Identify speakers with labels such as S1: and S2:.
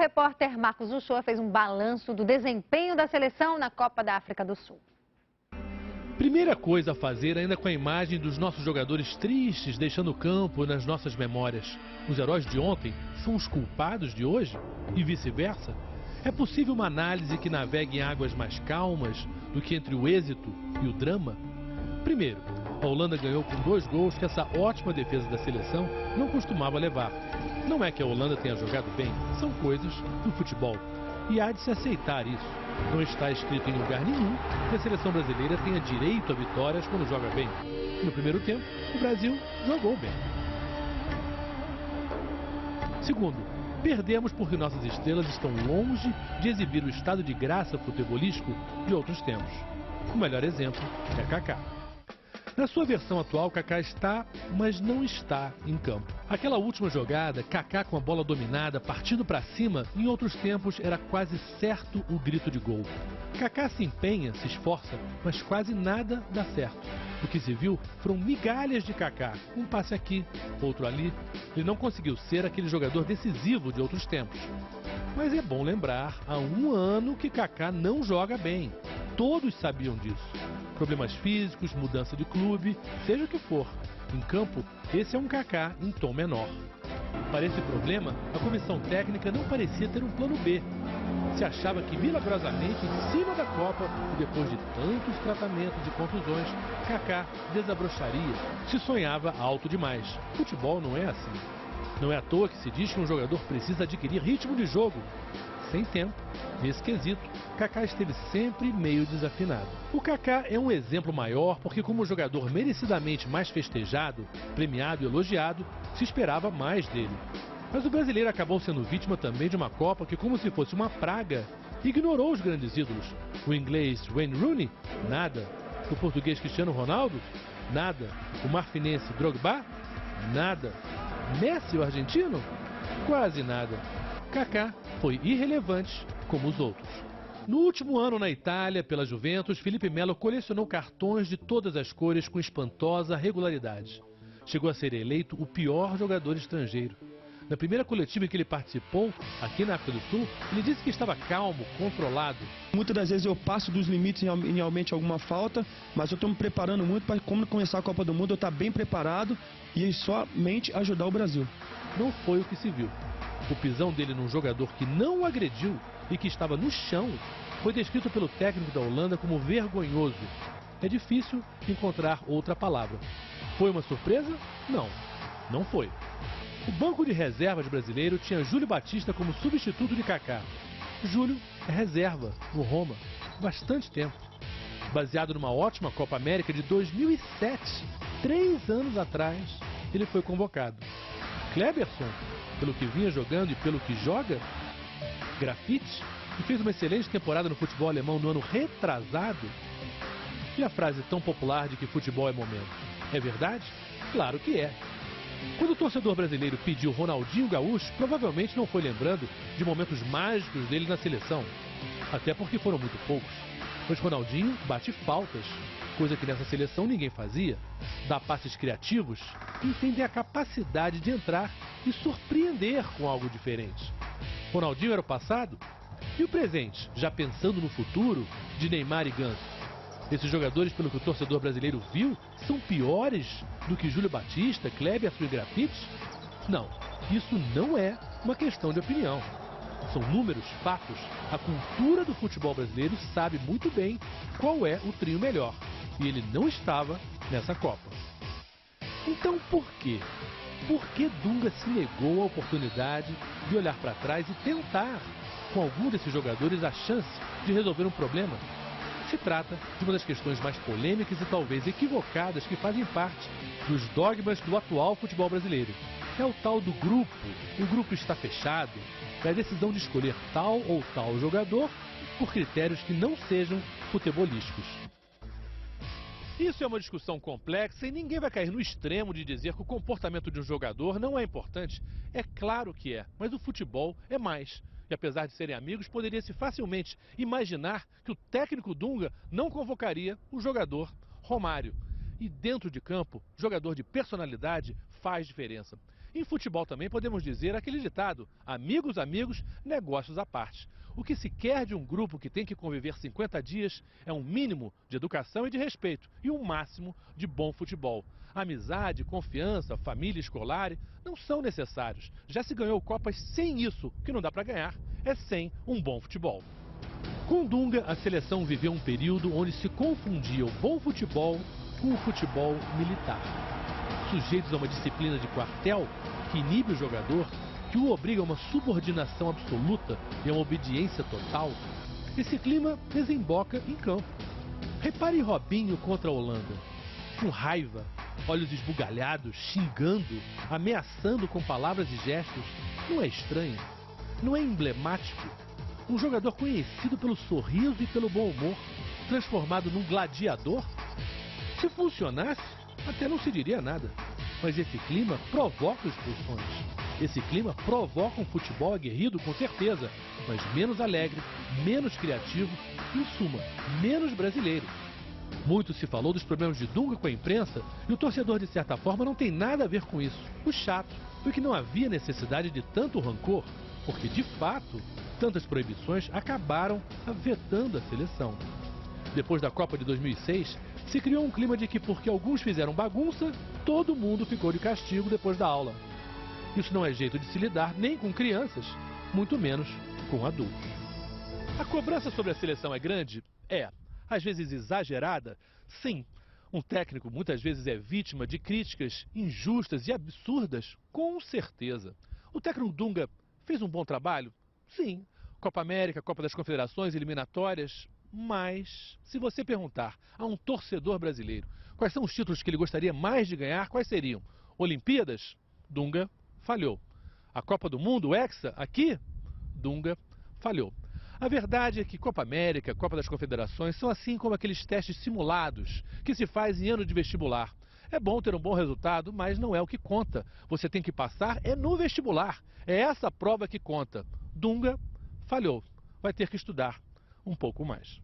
S1: repórter Marcos Uchoa fez um balanço do desempenho da seleção na Copa da África do Sul.
S2: Primeira coisa a fazer ainda com a imagem dos nossos jogadores tristes deixando o campo nas nossas memórias. Os heróis de ontem são os culpados de hoje? E vice-versa? É possível uma análise que navegue em águas mais calmas do que entre o êxito e o drama? Primeiro, a Holanda ganhou com 2 gols que essa ótima defesa da seleção não costumava levar. Não é que a Holanda tenha jogado bem, são coisas do futebol. E há de se aceitar isso. Não está escrito em lugar nenhum que a seleção brasileira tenha direito a vitórias quando joga bem. No primeiro tempo, o Brasil jogou bem. Segundo, perdemos porque nossas estrelas estão longe de exibir o estado de graça futebolístico de outros tempos. O melhor exemplo é Kaká. Na sua versão atual, Kaká está, mas não está em campo. Aquela última jogada, Kaká com a bola dominada, partindo para cima, em outros tempos era quase certo o grito de gol. Kaká se empenha, se esforça, mas quase nada dá certo. O que se viu foram migalhas de Kaká, um passe aqui, outro ali. Ele não conseguiu ser aquele jogador decisivo de outros tempos. Mas é bom lembrar, há 1 ano que Kaká não joga bem. Todos sabiam disso. Problemas físicos, mudança de clube, seja o que for. Em campo, esse é um Kaká em tom menor. Para esse problema, a comissão técnica não parecia ter um plano B. Se achava que milagrosamente, em cima da Copa, e depois de tantos tratamentos e contusões, Kaká desabrocharia. Se sonhava alto demais. Futebol não é assim. Não é à toa que se diz que um jogador precisa adquirir ritmo de jogo. Sem tempo, nesse quesito, Kaká esteve sempre meio desafinado. O Kaká é um exemplo maior porque, como jogador merecidamente mais festejado, premiado e elogiado, se esperava mais dele. Mas o brasileiro acabou sendo vítima também de uma Copa que, como se fosse uma praga, ignorou os grandes ídolos. O inglês Wayne Rooney? Nada. O português Cristiano Ronaldo? Nada. O marfinense Drogba? Nada. Messi, o argentino? Quase nada. Kaká foi irrelevante como os outros. No último ano na Itália, pela Juventus, Felipe Melo colecionou cartões de todas as cores com espantosa regularidade. Chegou a ser eleito o pior jogador estrangeiro. Na primeira coletiva em que ele participou, aqui na África do Sul, ele disse que estava calmo, controlado.
S3: Muitas das vezes eu passo dos limites em realmente alguma falta, mas eu estou me preparando muito para quando começar a Copa do Mundo eu estar bem preparado e somente ajudar o Brasil.
S2: Não foi o que se viu. O pisão dele num jogador que não o agrediu e que estava no chão foi descrito pelo técnico da Holanda como vergonhoso. É difícil encontrar outra palavra. Foi uma surpresa? Não, não foi. O banco de reservas brasileiro tinha Júlio Batista como substituto de Kaká. Júlio é reserva no Roma há bastante tempo. Baseado numa ótima Copa América de 2007, 3 anos atrás, ele foi convocado. Kleberson, pelo que vinha jogando e pelo que joga, grafite, e fez uma excelente temporada no futebol alemão no ano retrasado. E a frase tão popular de que futebol é momento? É verdade? Claro que é. Quando o torcedor brasileiro pediu Ronaldinho Gaúcho, provavelmente não foi lembrando de momentos mágicos dele na seleção. Até porque foram muito poucos. Mas Ronaldinho bate faltas, coisa que nessa seleção ninguém fazia. Dá passes criativos e tem a capacidade de entrar e surpreender com algo diferente. Ronaldinho era o passado? E o presente, já pensando no futuro, de Neymar e Ganso? Esses jogadores, pelo que o torcedor brasileiro viu, são piores do que Júlio Batista, Kleberson e grafite? Não, isso não é uma questão de opinião. São números, fatos. A cultura do futebol brasileiro sabe muito bem qual é o trio melhor. E ele não estava nessa Copa. Então por quê? Por que Dunga se negou a oportunidade de olhar para trás e tentar, com algum desses jogadores, a chance de resolver um problema? Se trata de uma das questões mais polêmicas e talvez equivocadas que fazem parte dos dogmas do atual futebol brasileiro. É o tal do grupo. O grupo está fechado. É a decisão de escolher tal ou tal jogador por critérios que não sejam futebolísticos. Isso é uma discussão complexa e ninguém vai cair no extremo de dizer que o comportamento de um jogador não é importante. É claro que é, mas o futebol é mais. E apesar de serem amigos, poderia-se facilmente imaginar que o técnico Dunga não convocaria o jogador Romário. E dentro de campo, jogador de personalidade faz diferença. Em futebol também podemos dizer aquele ditado: amigos, amigos, negócios à parte. O que se quer de um grupo que tem que conviver 50 dias é um mínimo de educação e de respeito e um máximo de bom futebol. Amizade, confiança, família escolar não são necessários. Já se ganhou Copas sem isso. O que não dá para ganhar é sem um bom futebol. Com Dunga, a seleção viveu um período onde se confundia o bom futebol com o futebol militar. Sujeitos a uma disciplina de quartel que inibe o jogador, que o obriga a uma subordinação absoluta e a uma obediência total, esse clima desemboca em campo. Repare Robinho contra a Holanda. Com raiva, olhos esbugalhados, xingando, ameaçando com palavras e gestos. Não é estranho? Não é emblemático? Um jogador conhecido pelo sorriso e pelo bom humor, transformado num gladiador? Se funcionasse, até não se diria nada. Mas esse clima provoca expulsões. Esse clima provoca um futebol aguerrido, com certeza, mas menos alegre, menos criativo e, em suma, menos brasileiro. Muito se falou dos problemas de Dunga com a imprensa e o torcedor, de certa forma, não tem nada a ver com isso. O chato foi que não havia necessidade de tanto rancor, porque, de fato, tantas proibições acabaram vetando a seleção. Depois da Copa de 2006, se criou um clima de que, porque alguns fizeram bagunça, todo mundo ficou de castigo depois da aula. Isso não é jeito de se lidar nem com crianças, muito menos com adultos. A cobrança sobre a seleção é grande? É. Às vezes exagerada? Sim. Um técnico muitas vezes é vítima de críticas injustas e absurdas? Com certeza. O técnico Dunga fez um bom trabalho? Sim. Copa América, Copa das Confederações, eliminatórias. Mas, se você perguntar a um torcedor brasileiro quais são os títulos que ele gostaria mais de ganhar, quais seriam? Olimpíadas? Dunga falhou. A Copa do Mundo, o Hexa, aqui? Dunga falhou. A verdade é que Copa América, Copa das Confederações são assim como aqueles testes simulados que se faz em ano de vestibular. É bom ter um bom resultado, mas não é o que conta. Você tem que passar no vestibular. É essa prova que conta. Dunga falhou. Vai ter que estudar um pouco mais.